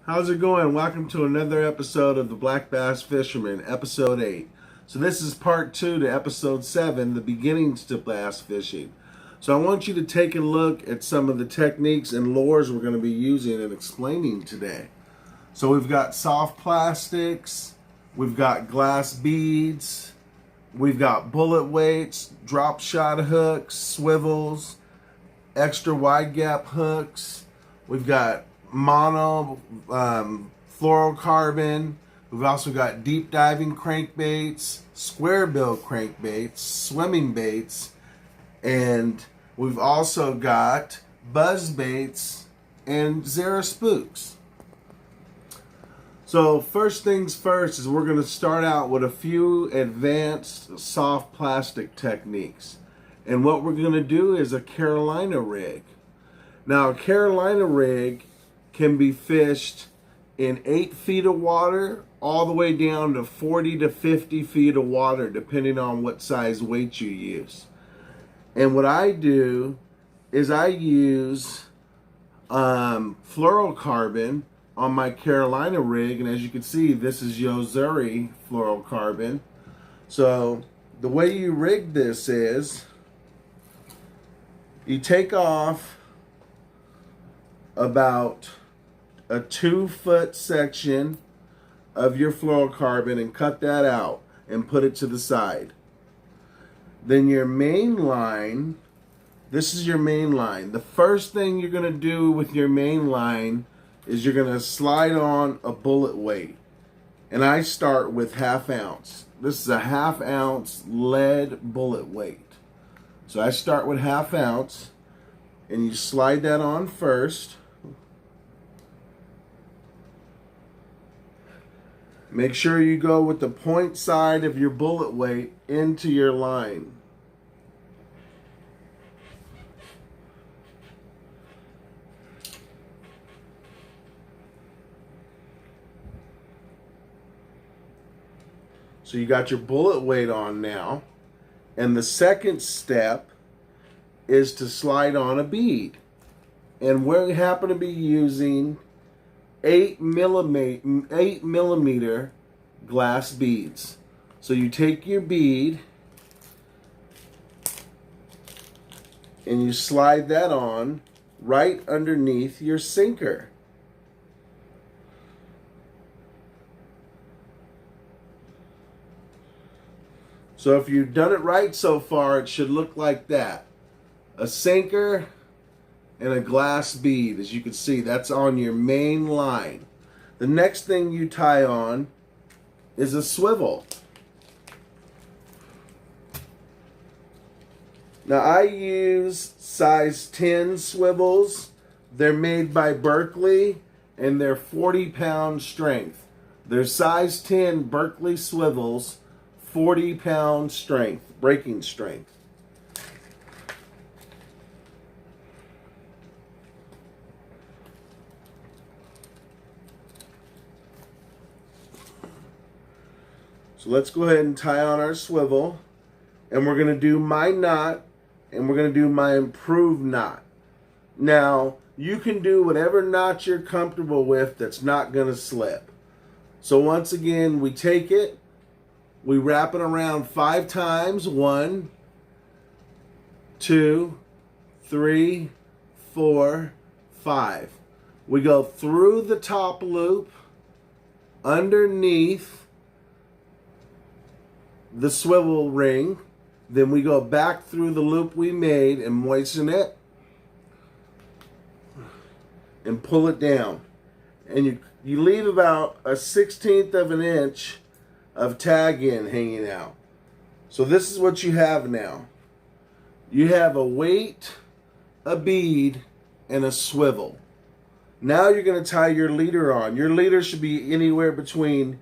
How's it going? Welcome to another episode of the Black Bass Fisherman, episode 8. So this is part 2 to episode 7, the beginnings to bass fishing. So I want you to take a look at some of the techniques and lures we're going to be using and explaining today. So we've got soft plastics, we've got glass beads, we've got bullet weights, drop shot hooks, swivels, extra wide gap hooks, we've got mono fluorocarbon. We've also got deep diving crankbaits, square bill crankbaits, swimming baits, and we've also got buzz baits and Zara spooks. So first things first is we're going to start out with a few advanced soft plastic techniques. And what we're going to do is a Carolina rig. Now a Carolina rig can be fished in 8 feet of water all the way down to 40 to 50 feet of water, depending on what size weight you use. And what I do is I use fluorocarbon on my Carolina rig, and as you can see, this is Yo-Zuri fluorocarbon. So the way you rig this is you take off about a 2-foot section of your fluorocarbon and cut that out and put it to the side. Then your main line, this is your main line. The first thing you're going to do with your main line is you're going to slide on a bullet weight. And I start with 1/2 ounce. This is a 1/2 ounce lead bullet weight. So I start with 1/2 ounce and you slide that on first. Make sure you go with the point side of your bullet weight into your line. So you got your bullet weight on now. And the second step is to slide on a bead. And we happen to be using 8 millimeter glass beads. So you take your bead and you slide that on right underneath your sinker. So if you've done it right so far, it should look like that. A sinker and a glass bead. As you can see, that's on your main line. The next thing you tie on is a swivel. Now I use size 10 swivels. They're made by Berkley and they're 40-pound strength. They're size 10 Berkley swivels, 40-pound strength, breaking strength. So let's go ahead and tie on our swivel, and we're going to do my knot, and we're going to do my improved knot. Now, you can do whatever knot you're comfortable with that's not going to slip. So once again, we take it, we wrap it around 5 times. 1, 2, 3, 4, 5. We go through the top loop, underneath the swivel ring, then we go back through the loop we made and moisten it and pull it down, and you leave about a 1/16 of an inch of tag end hanging out. So this is what you have now. You have a weight, a bead, and a swivel. Now you're going to tie your leader on. Your leader should be anywhere between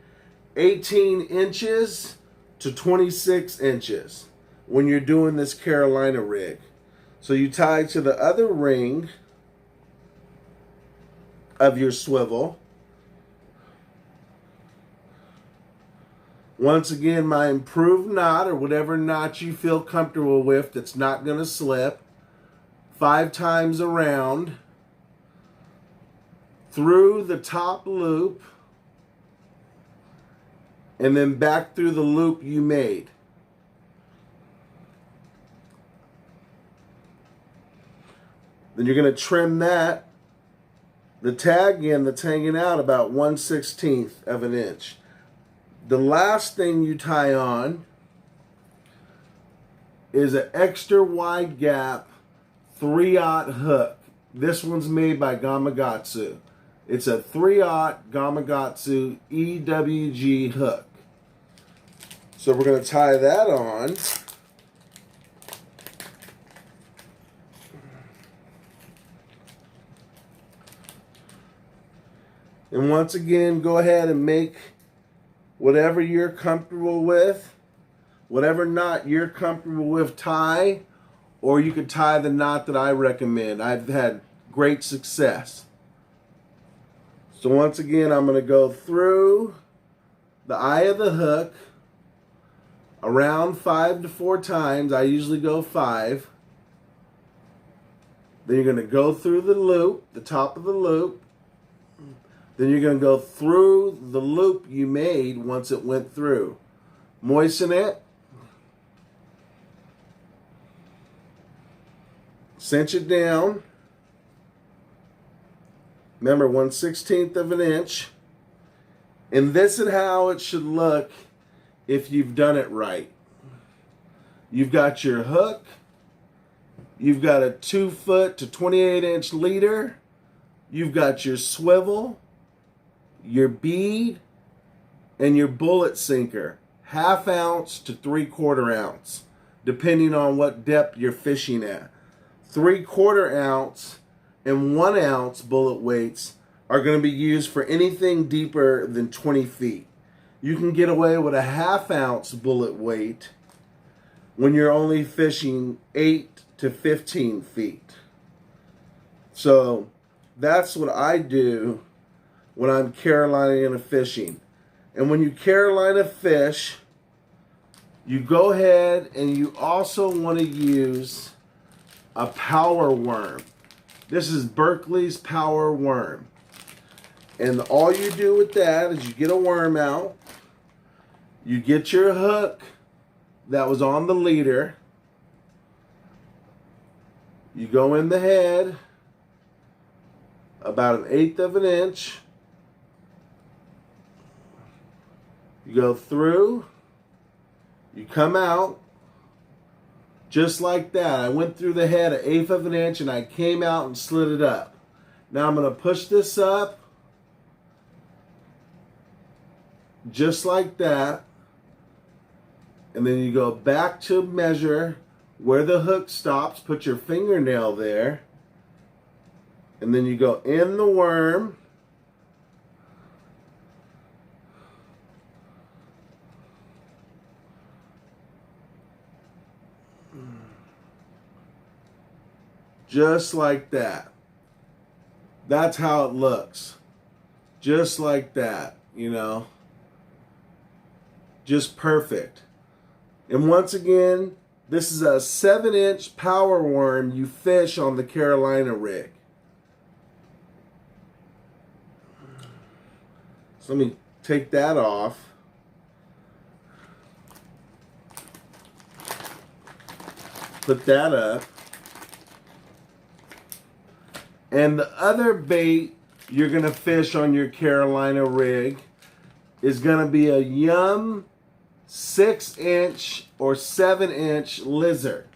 18 inches to 26 inches when you're doing this Carolina rig. So you tie to the other ring of your swivel. Once again, my improved knot, or whatever knot you feel comfortable with that's not going to slip, 5 times around through the top loop and then back through the loop you made. Then you're going to trim that, the tag end that's hanging out, about 1/16 of an inch. The last thing you tie on is an extra wide gap 3/0 hook. This one's made by Gamakatsu. It's a 3/0 Gamakatsu EWG hook. So we're going to tie that on. And once again, go ahead and make whatever you're comfortable with, whatever knot you're comfortable with, tie, or you could tie the knot that I recommend. I've had great success. So once again, I'm going to go through the eye of the hook around 5 to 4 times. I usually go 5. Then you're going to go through the loop, the top of the loop. Then you're going to go through the loop you made once it went through. Moisten it. Cinch it down. Remember, 1/16 of an inch. And this is how it should look if you've done it right. You've got your hook. You've got a 2-foot to 28-inch leader. You've got your swivel, your bead, and your bullet sinker, 1/2 ounce to 3/4 ounce, depending on what depth you're fishing at. 3/4 ounce and 1 ounce bullet weights are going to be used for anything deeper than 20 feet. You can get away with a 1/2 ounce bullet weight when you're only fishing 8 to 15 feet. So that's what I do when I'm Carolina fishing. And when you Carolina fish, you go ahead and you also want to use a power worm. This is Berkley's power worm. And all you do with that is you get a worm out, you get your hook that was on the leader, you go in the head about 1/8 of an inch, you go through, you come out, just like that. I went through the head 1/8 of an inch and I came out and slid it up. Now I'm going to push this up, just like that. And then you go back to measure where the hook stops, put your fingernail there, and then you go in the worm, just like that. That's how it looks. Just like that, you know. Just perfect. And once again, this is a 7-inch power worm you fish on the Carolina rig. So let me take that off. Put that up. And the other bait you're going to fish on your Carolina rig is going to be a Yum 6-inch or 7-inch lizard.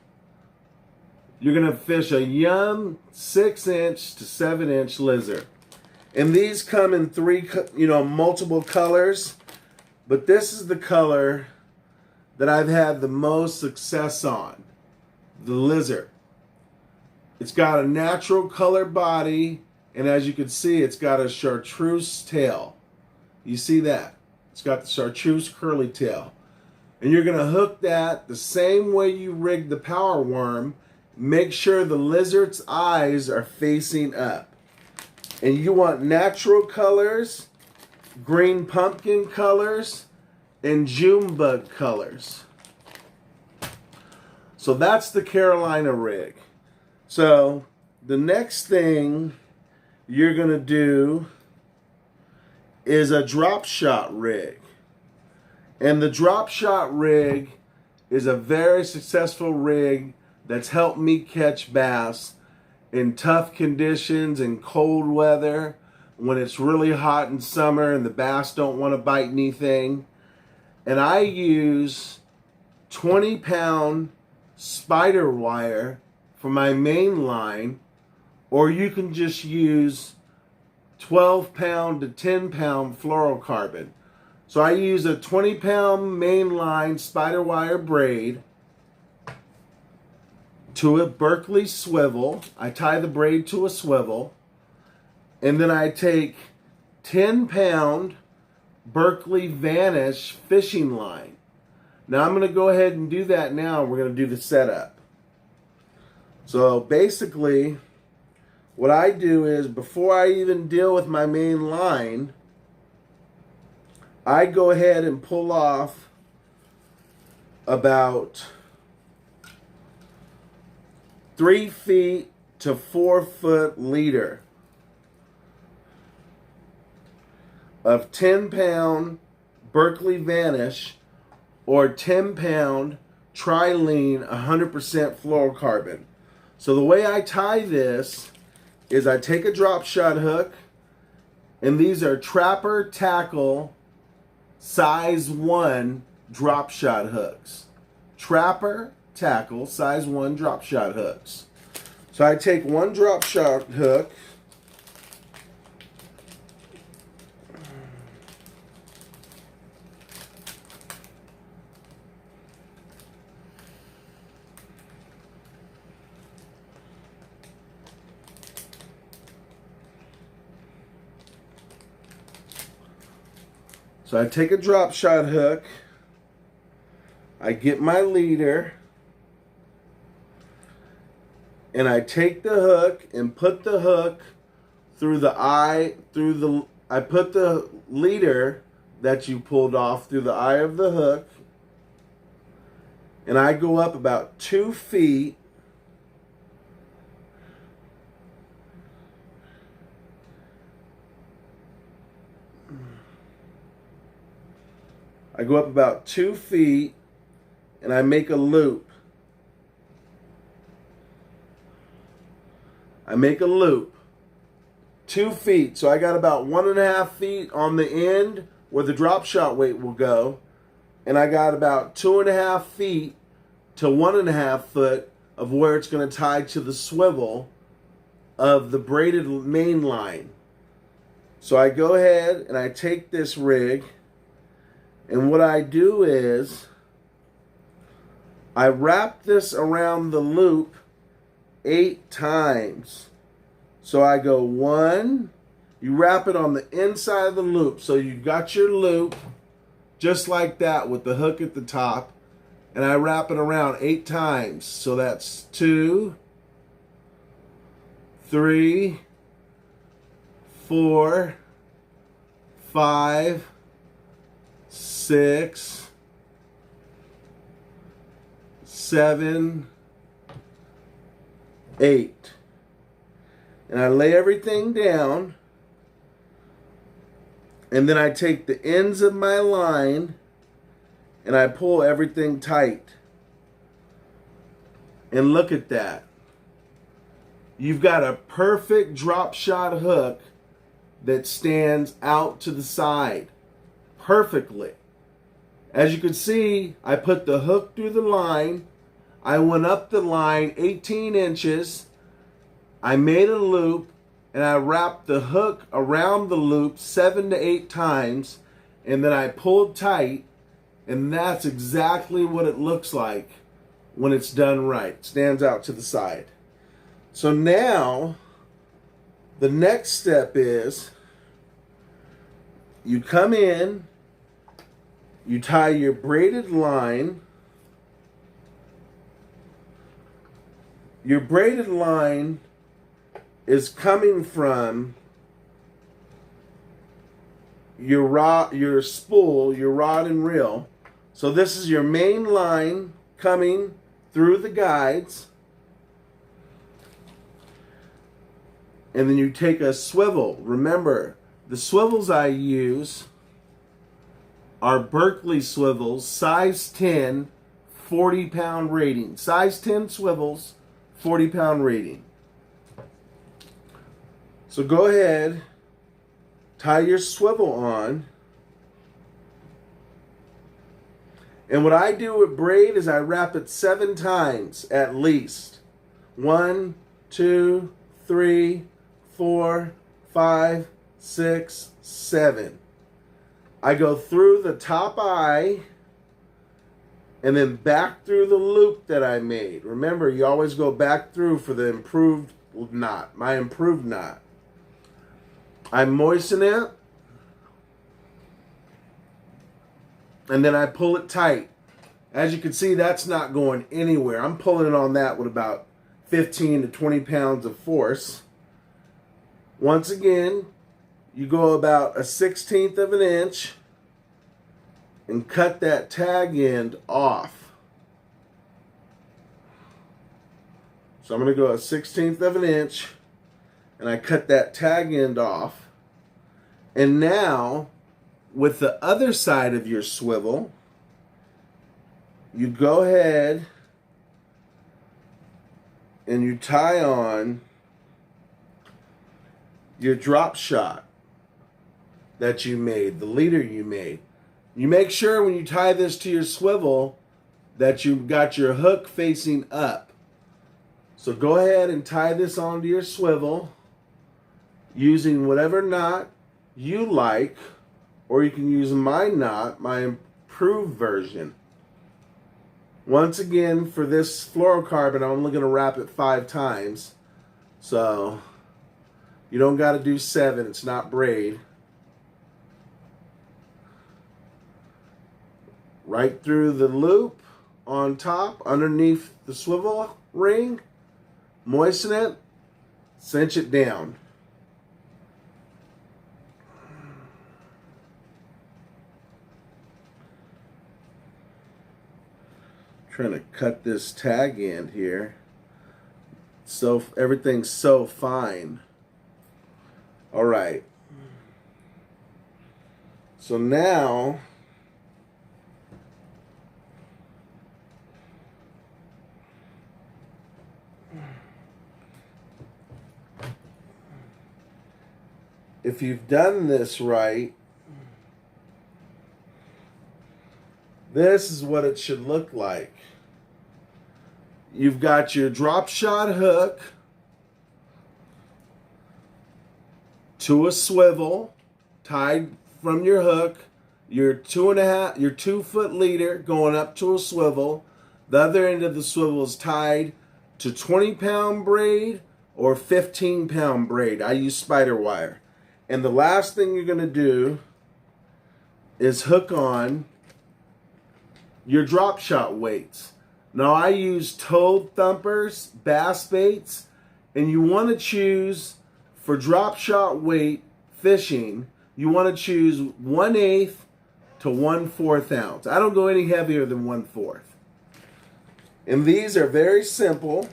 You're going to fish a Yum 6-inch to 7-inch lizard. And these come in multiple colors. But this is the color that I've had the most success on. The lizard. It's got a natural color body, and as you can see, it's got a chartreuse tail. You see that? It's got the chartreuse curly tail. And you're going to hook that the same way you rig the power worm. Make sure the lizard's eyes are facing up. And you want natural colors, green pumpkin colors, and June bug colors. So that's the Carolina rig. So the next thing you're going to do is a Dropshot rig. And the Dropshot rig is a very successful rig that's helped me catch bass in tough conditions and cold weather, when it's really hot in summer and the bass don't want to bite anything. And I use 20-pound Spiderwire for my main line, or you can just use 12-pound to 10-pound fluorocarbon. So I use a 20-pound mainline Spiderwire braid to a Berkley swivel. I tie the braid to a swivel, and then I take 10-pound Berkley Vanish fishing line. Now I'm going to go ahead and do that now. We're going to do the setup. So basically, what I do is, before I even deal with my main line, I go ahead and pull off about 3 feet to 4 foot leader of 10-pound Berkley Vanish or 10-pound Trilene 100% fluorocarbon. So the way I tie this is I take a drop shot hook, and these are Trapper Tackle size 1 drop shot hooks. Trapper Tackle size 1 drop shot hooks. So I take one drop shot hook, so I take a drop shot hook, I get my leader, and I take the hook and put the hook through the eye, I put the leader that you pulled off through the eye of the hook, and I go up about 2 feet. I go up about 2 feet, and I make a loop. I make a loop 2 feet. So I got about 1.5 feet on the end where the drop shot weight will go. And I got about 2.5 feet to 1.5 foot of where it's going to tie to the swivel of the braided main line. So I go ahead and I take this rig, and what I do is I wrap this around the loop 8 times. So I go 1, you wrap it on the inside of the loop. So you got your loop just like that with the hook at the top, and I wrap it around 8 times. So that's 2, 3, 4, 5, 6, 7, 8. And I lay everything down, and then I take the ends of my line and I pull everything tight. And look at that. You've got a perfect drop shot hook that stands out to the side perfectly. As you can see, I put the hook through the line. I went up the line 18 inches. I made a loop, and I wrapped the hook around the loop 7 to 8 times, and then I pulled tight, and that's exactly what it looks like when it's done right. It stands out to the side. So now, the next step is you come in, you tie your braided line. Your braided line is coming from your rod, your spool, your rod and reel. So this is your main line coming through the guides. And then you take a swivel. Remember, The swivels I use are Berkley swivels, size 10, 40-pound rating. Size 10 swivels, 40-pound rating. So go ahead, tie your swivel on. And what I do with braid is I wrap it 7 times at least. 1, 2, 3, 4, 5, 6, 7. I go through the top eye and then back through the loop that I made. Remember, you always go back through for the improved knot, my improved knot. I moisten it, and then I pull it tight. As you can see, that's not going anywhere. I'm pulling it on that with about 15 to 20 pounds of force. Once again, you go about a 1/16 of an inch and cut that tag end off. So I'm going to go a 1/16 of an inch and I cut that tag end off. And now, with the other side of your swivel, you go ahead and you tie on your drop shot that you made, the leader you made. You make sure when you tie this to your swivel that you've got your hook facing up. So go ahead and tie this onto your swivel using whatever knot you like, or you can use my knot, my improved version. Once again, for this fluorocarbon, I'm only going to wrap it 5 times. So you don't got to do 7. It's not braid. Right through the loop on top, underneath the swivel ring, moisten it, cinch it down. Trying to cut this tag end here. So everything's so fine. All right. So now if you've done this right, this is what it should look like. You've got your drop shot hook to a swivel tied from your hook, your 2 foot leader going up to a swivel. The other end of the swivel is tied to 20-pound braid or 15-pound braid. I use Spiderwire. And the last thing you're going to do is hook on your drop shot weights. Now I use toad thumpers, bass baits, and you want to choose for drop shot weight fishing, you want to choose 1/8 to 1/4 ounce. I don't go any heavier than 1/4. And these are very simple.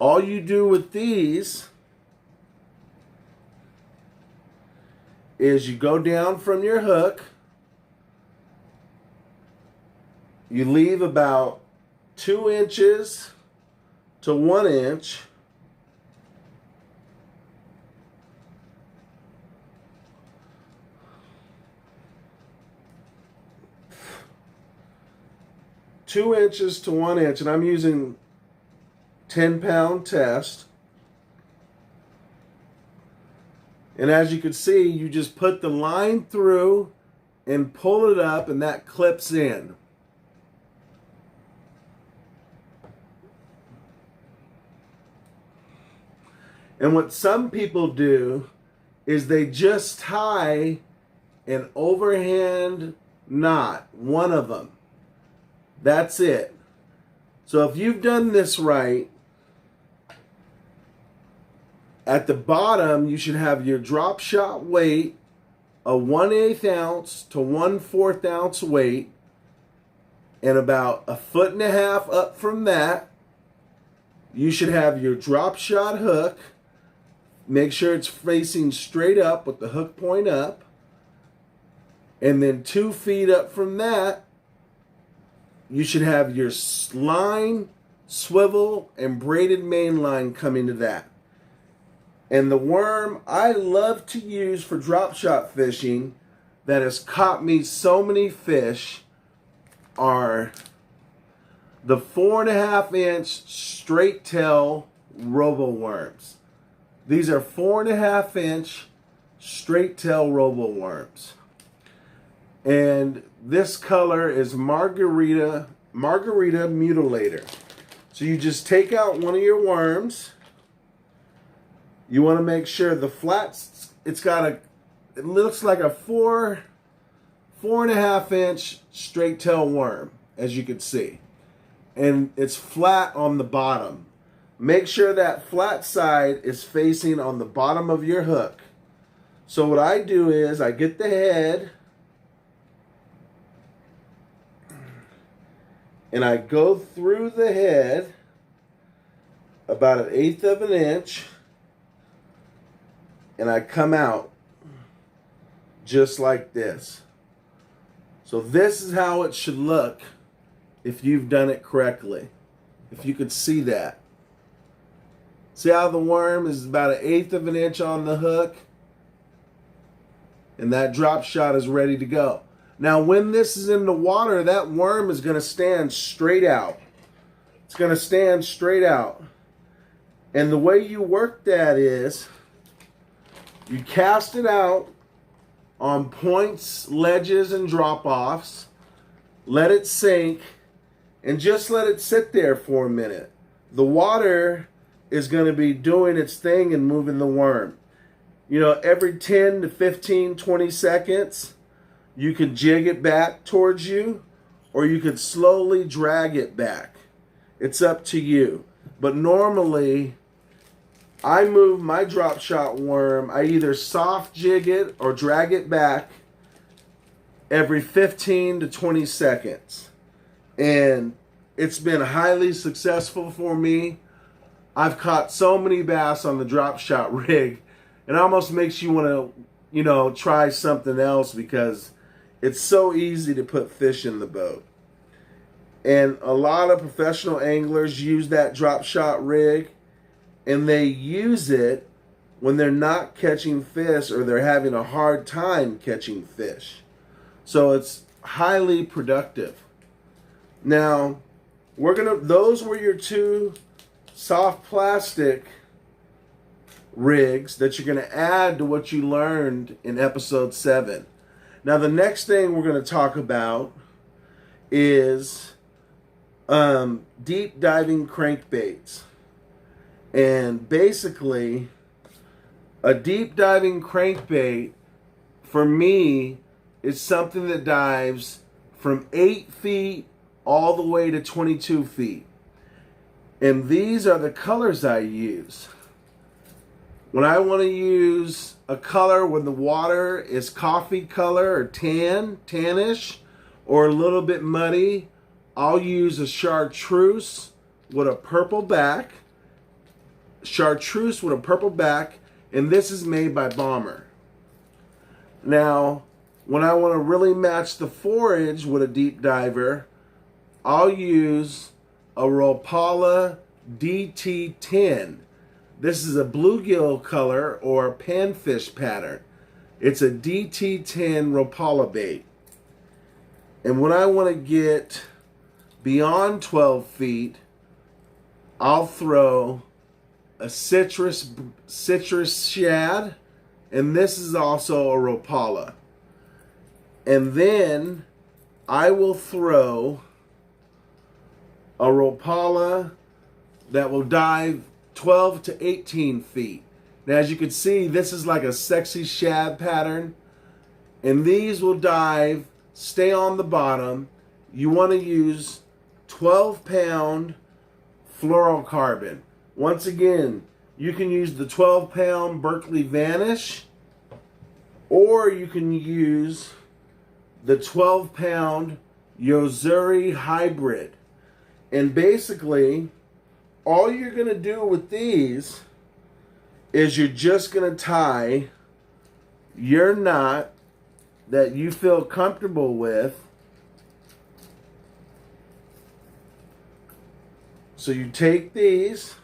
All you do with these is you go down from your hook, you leave about 2 inches to 1 inch, and I'm using 10-pound test. And as you can see, you just put the line through and pull it up, and that clips in. And what some people do is they just tie an overhand knot, one of them. That's it. So if you've done this right, at the bottom you should have your drop shot weight, a 1/8 ounce to 1/4 ounce weight, and about 1.5 foot up from that, you should have your drop shot hook Make sure it's facing straight up with the hook point up. And then 2 feet up from that, you should have your line, swivel, and braided main line coming to that. And the worm I love to use for drop shot fishing that has caught me so many fish are the 4.5 inch straight tail robo worms. These are 4.5 inch straight tail robo worms. And this color is Margarita Mutilator. So you just take out one of your worms. You want to make sure the flats, it looks like a 4.5 inch straight tail worm, as you can see. And it's flat on the bottom. Make sure that flat side is facing on the bottom of your hook. So what I do is I get the head and I go through the head about 1/8 of an inch and I come out just like this. So this is how it should look if you've done it correctly. If you could see that. See how the worm is about 1/8 of an inch on the hook? And that drop shot is ready to go. Now when this is in the water, that worm is going to stand straight out. It's going to stand straight out. And the way you work that is, you cast it out on points, ledges, and drop-offs. Let it sink, and just let it sit there for a minute. The water is going to be doing its thing and moving the worm. You know, every 10 to 15, 20 seconds, you could jig it back towards you, or you could slowly drag it back. It's up to you. But normally, I move my drop shot worm. I either soft jig it or drag it back every 15 to 20 seconds. And it's been highly successful for me. I've caught so many bass on the drop shot rig. It almost makes you want to, you know, try something else because it's so easy to put fish in the boat. And a lot of professional anglers use that drop shot rig, and they use it when they're not catching fish or they're having a hard time catching fish. So it's highly productive. Now, those were your 2 soft plastic rigs that you're going to add to what you learned in episode 7. Now the next thing we're going to talk about is deep diving crankbaits. And basically, a deep diving crankbait for me is something that dives from 8 feet all the way to 22 feet. And these are the colors I use. When I want to use a color when the water is coffee color or tannish, or a little bit muddy, I'll use a chartreuse with a purple back. Chartreuse with a purple back, and this is made by Bomber. Now, when I want to really match the forage with a deep diver, I'll use a Rapala DT10. This is a bluegill color or panfish pattern. It's a DT10 Rapala bait. And when I want to get beyond 12 feet, I'll throw a citrus shad, and this is also a Rapala. And then I will throw a Rapala that will dive 12 to 18 feet. Now, as you can see, this is like a sexy shad pattern, and these will dive, stay on the bottom. You want to use 12-pound fluorocarbon. Once again, you can use the 12-pound Berkley Vanish, or you can use the 12-pound Yo-Zuri Hybrid. And basically, all you're going to do with these is you're just going to tie your knot that you feel comfortable with. So you take these,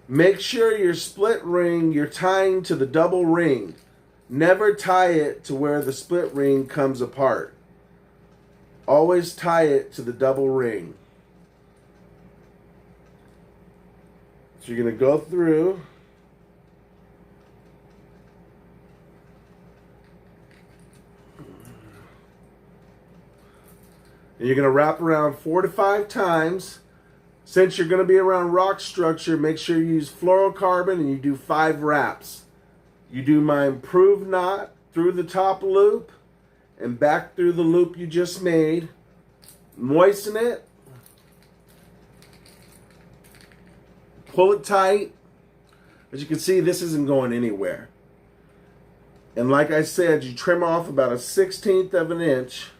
make sure your split ring you're tying to the double ring. Never tie it to where the split ring comes apart. Always tie it to the double ring. So you're going to go through. And you're going to wrap around 4 to 5 times. Since you're going to be around rock structure, make sure you use fluorocarbon and you do 5 wraps. You do my improved knot through the top loop and back through the loop you just made. Moisten it. Pull it tight. As you can see, this isn't going anywhere. And like I said, you trim off about a 1/16 of an inch.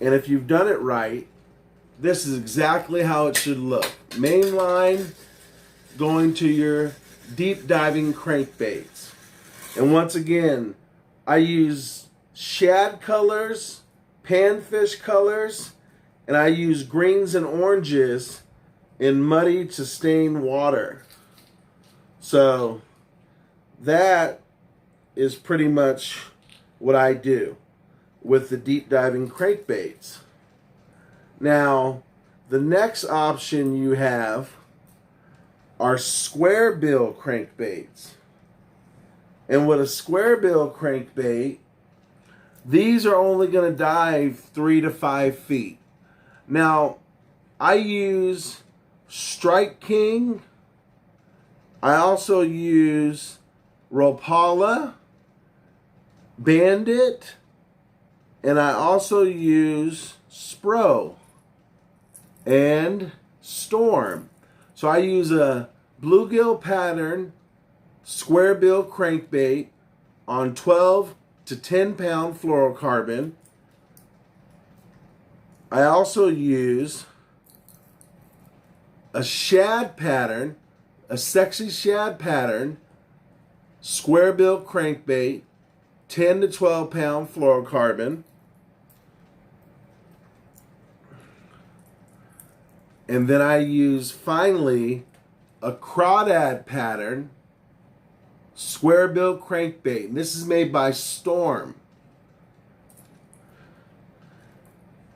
And if you've done it right, this is exactly how it should look. Main line going to your deep diving crankbaits. And once again, I use shad colors, panfish colors, and I use greens and oranges in muddy to stain water. So that is pretty much what I do with the deep diving crankbaits. Now, the next option you have are square bill crankbaits. And with a square bill crankbait, these are only going to dive 3 to 5 feet. Now, I use Strike King. I also use Rapala, Bandit, and I also use Spro and Storm. So I use a bluegill pattern square bill crankbait on 12 to 10 pound fluorocarbon. I also use a shad pattern, a sexy shad pattern, square bill crankbait, 10 to 12 pound fluorocarbon. And then I use, finally, a crawdad pattern, square bill crankbait. And this is made by Storm.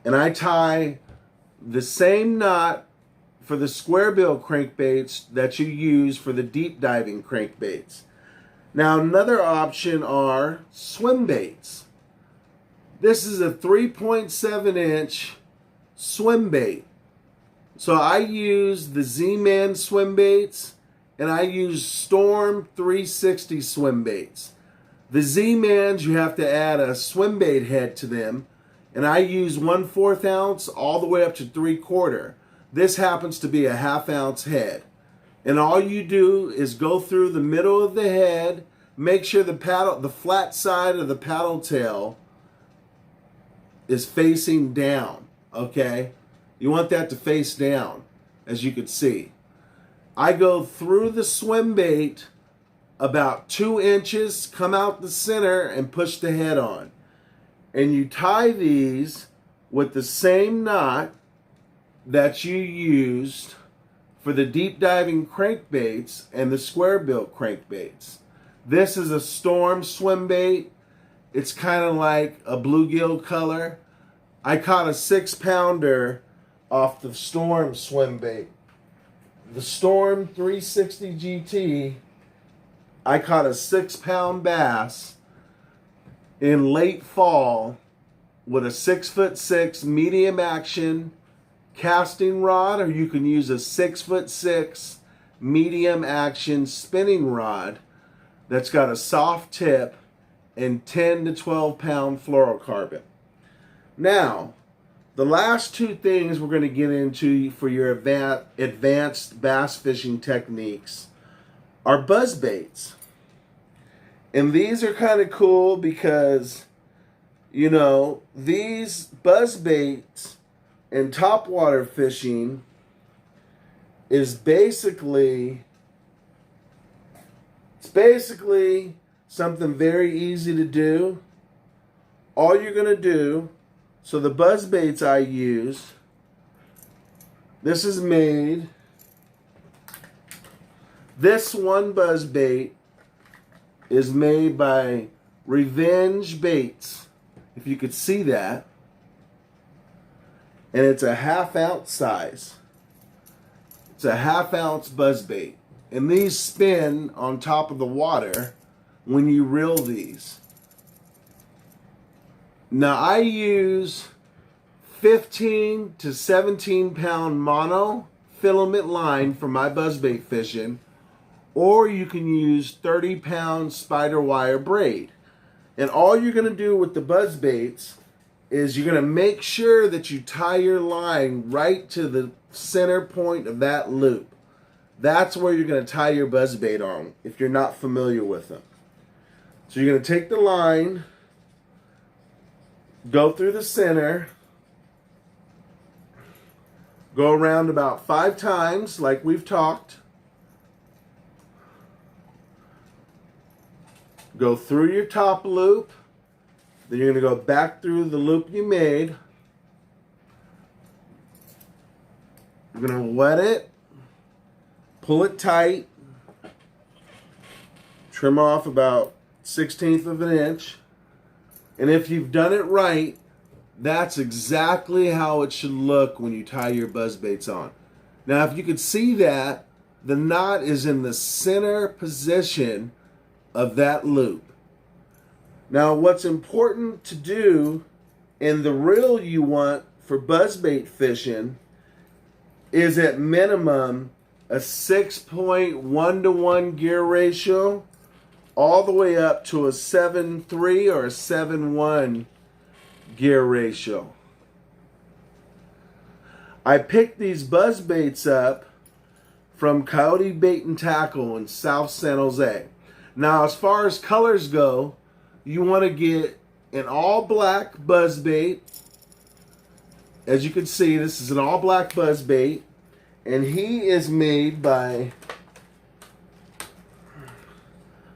And I tie the same knot for the square bill crankbaits that you use for the deep diving crankbaits. Now, another option are swim baits. This is a 3.7 inch swim bait. So I use the Z-Man swim baits and I use Storm 360 swim baits. The Z-Mans, you have to add a swim bait head to them, and I use 1/4 ounce all the way up to 3/4. This happens to be a 1/2 ounce head. And all you do is go through the middle of the head, make sure the flat side of the paddle tail is facing down, okay? You want that to face down, as you can see. I go through the swim bait about 2 inches, come out the center, and push the head on. And you tie these with the same knot that you used for the deep diving crankbaits and the square bill crankbaits. This is a Storm swim bait. It's kind of like a bluegill color. I caught a 6-pounder off the Storm swim bait. The Storm 360 GT, I caught a 6-pound bass in late fall with a 6'6" medium action casting rod, or you can use a 6'6" medium action spinning rod that's got a soft tip and 10 to 12 pound fluorocarbon. Now, the last 2 things we're going to get into for your advanced bass fishing techniques are buzz baits. And these are kind of cool because, you know, these buzz baits in topwater fishing is basically It's basically something very easy to do. All you're going to do, so the buzz baits I use, this is made, this one buzz bait is made by Revenge Baits, if you could see that. And it's a 1/2 ounce size. It's a 1/2 ounce buzz bait. And these spin on top of the water when you reel these. Now I use 15 to 17 pound mono filament line for my buzzbait fishing, or you can use 30 pound Spiderwire braid. And all you're going to do with the buzzbaits is you're going to make sure that you tie your line right to the center point of that loop. That's where you're going to tie your buzzbait on if you're not familiar with them. So you're going to take the line, go through the center, go around about 5 times like we've talked, go through your top loop, then you're going to go back through the loop you made. You're going to wet it, pull it tight, trim off about 1/16 of an inch, and if you've done it right, that's exactly how it should look when you tie your buzzbaits on. Now if you could see that, the knot is in the center position of that loop. Now what's important to do in the reel you want for buzzbait fishing is at minimum a 6.1 to 1 gear ratio all the way up to a 7.3 or a 7.1 gear ratio. I picked these buzzbaits up from Coyote Bait and Tackle in South San Jose. Now as far as colors go, you want to get an all black buzzbait. As you can see, this is an all black buzzbait, and he is made by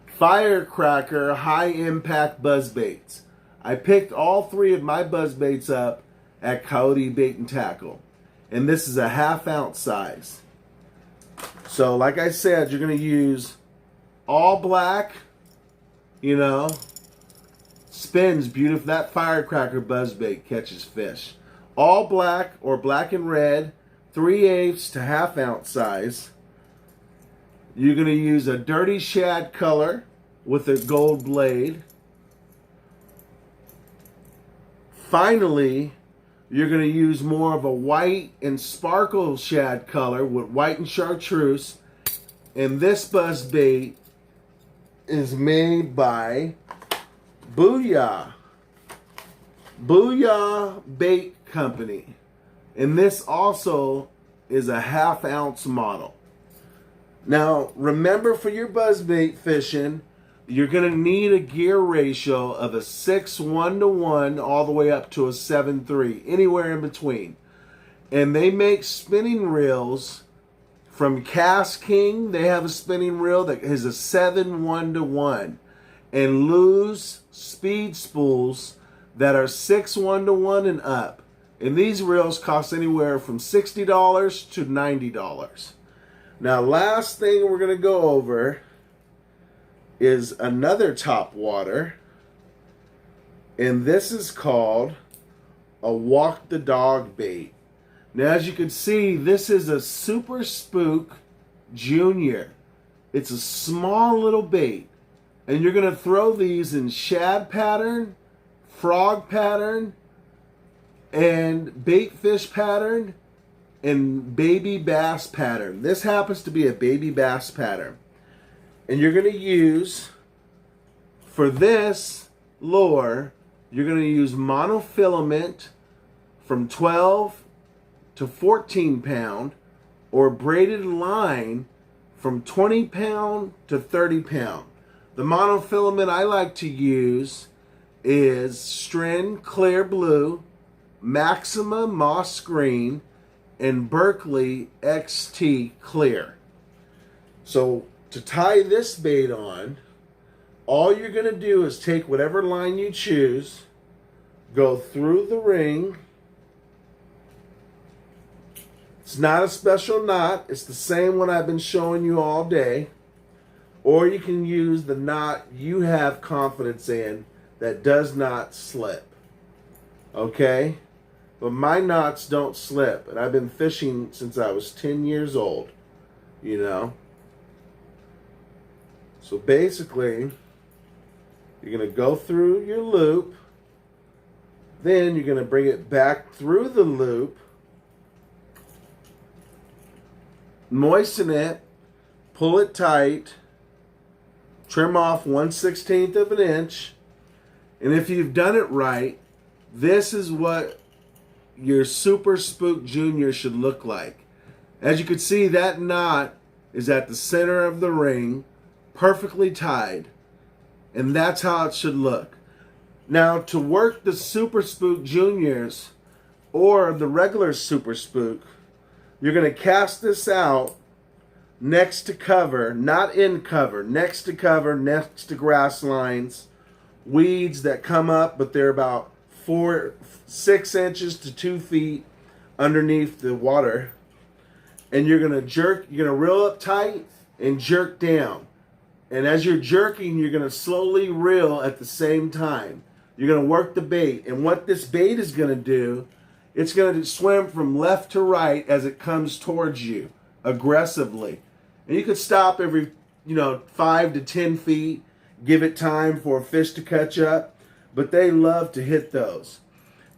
Firecracker High Impact Buzzbaits. I picked all 3 of my buzzbaits up at Coyote Bait and Tackle, and this is a 1/2 ounce size. So like I said, you're going to use all black, you know, spins beautiful. That Firecracker buzzbait catches fish. All black or black and red, 3/8 to 1/2 ounce size. You're going to use a dirty shad color with a gold blade. Finally, you're going to use more of a white and sparkle shad color with white and chartreuse. And this buzzbait is made by Booyah Bait Company. And this also is a 1/2 ounce model. Now, remember, for your buzzbait fishing, you're going to need a gear ratio of a 6.1 to 1 all the way up to a 7.3, anywhere in between. And they make spinning reels from Cast King. They have a spinning reel that is a 7.1 to 1. And Lew's speed spools that are 6.1 to 1 and up. And these reels cost anywhere from $60 to $90. Now, last thing we're going to go over is another top water, and this is called a Walk the Dog bait. Now, as you can see, this is a Super Spook Junior. It's a small little bait, and you're going to throw these in shad pattern, frog pattern, and bait fish pattern, and baby bass pattern. This happens to be a baby bass pattern. And you're going to use, for this lure, you're going to use monofilament from 12 to 14 pound, or braided line from 20 pound to 30 pound. The monofilament I like to use is Stren Clear Blue, Maxima Moss Green, and Berkley XT Clear. So to tie this bait on, all you're going to do is take whatever line you choose, go through the ring. It's not a special knot. It's the same one I've been showing you all day. Or you can use the knot you have confidence in that does not slip. Okay? But my knots don't slip. And I've been fishing since I was 10 years old. You know? So basically, you're going to go through your loop. Then you're going to bring it back through the loop. Moisten it. Pull it tight. Trim off 1/16 of an inch. And if you've done it right, this is what your Super Spook Junior should look like. As you can see, that knot is at the center of the ring, perfectly tied. And that's how it should look. Now, to work the Super Spook Juniors or the regular Super Spook, you're going to cast this out next to cover, not in cover, next to cover, next to grass lines, weeds that come up, but they're about 6 inches to 2 feet underneath the water. And you're going to jerk, you're going to reel up tight and jerk down. And as you're jerking, you're going to slowly reel at the same time. You're going to work the bait. And what this bait is going to do, it's going to swim from left to right as it comes towards you aggressively. And you could stop every, 5 to 10 feet, give it time for a fish to catch up, but they love to hit those.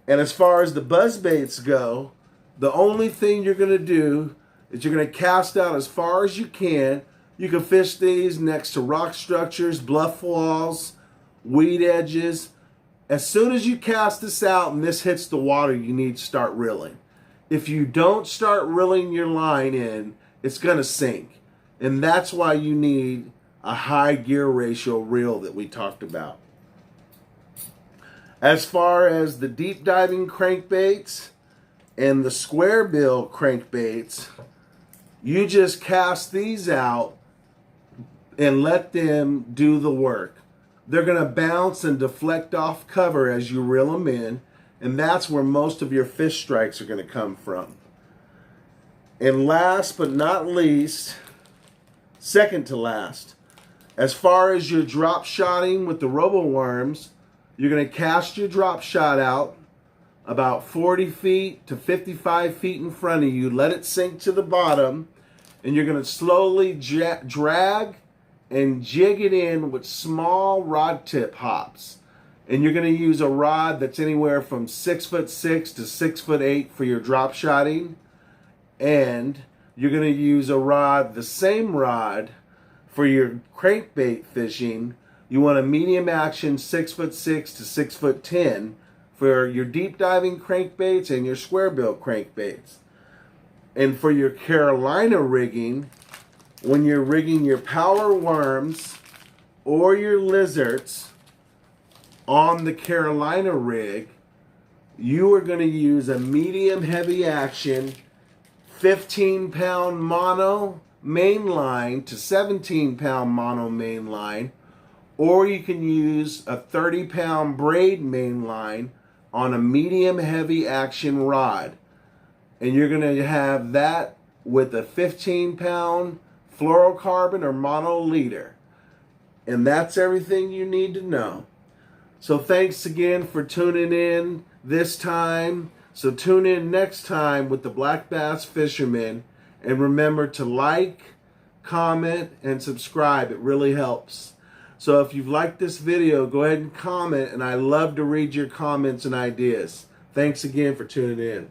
And as far as the buzz baits go, the only thing you're going to do is you're going to cast out as far as you can. You can fish these next to rock structures, bluff walls, weed edges. As soon as you cast this out and this hits the water, you need to start reeling. If you don't start reeling your line in, it's going to sink. And that's why you need a high gear ratio reel that we talked about. As far as the deep diving crankbaits and the square bill crankbaits, you just cast these out and let them do the work. They're going to bounce and deflect off cover as you reel them in, and that's where most of your fish strikes are going to come from. And last but not least, second to last, as far as your drop shotting with the robo-worms, you're going to cast your drop shot out about 40 feet to 55 feet in front of you. Let it sink to the bottom, and you're going to slowly drag and jig it in with small rod tip hops. And you're going to use a rod that's anywhere from 6'6" to 6'8" for your drop shotting. And you're going to use a rod, the same rod, for your crankbait fishing. You want a medium action 6'6" to 6'10" for your deep diving crankbaits and your square bill crankbaits. And for your Carolina rigging, when you're rigging your power worms or your lizards on the Carolina rig, you are going to use a medium heavy action 15-pound mono main line to 17-pound mono main line, or you can use a 30-pound braid main line on a medium heavy action rod. And you're going to have that with a 15-pound fluorocarbon or mono leader. And that's everything you need to know. So thanks again for tuning in this time. So tune in next time with the Black Bass Fisherman. And remember to like, comment, and subscribe. It really helps. So if you've liked this video, go ahead and comment. And I love to read your comments and ideas. Thanks again for tuning in.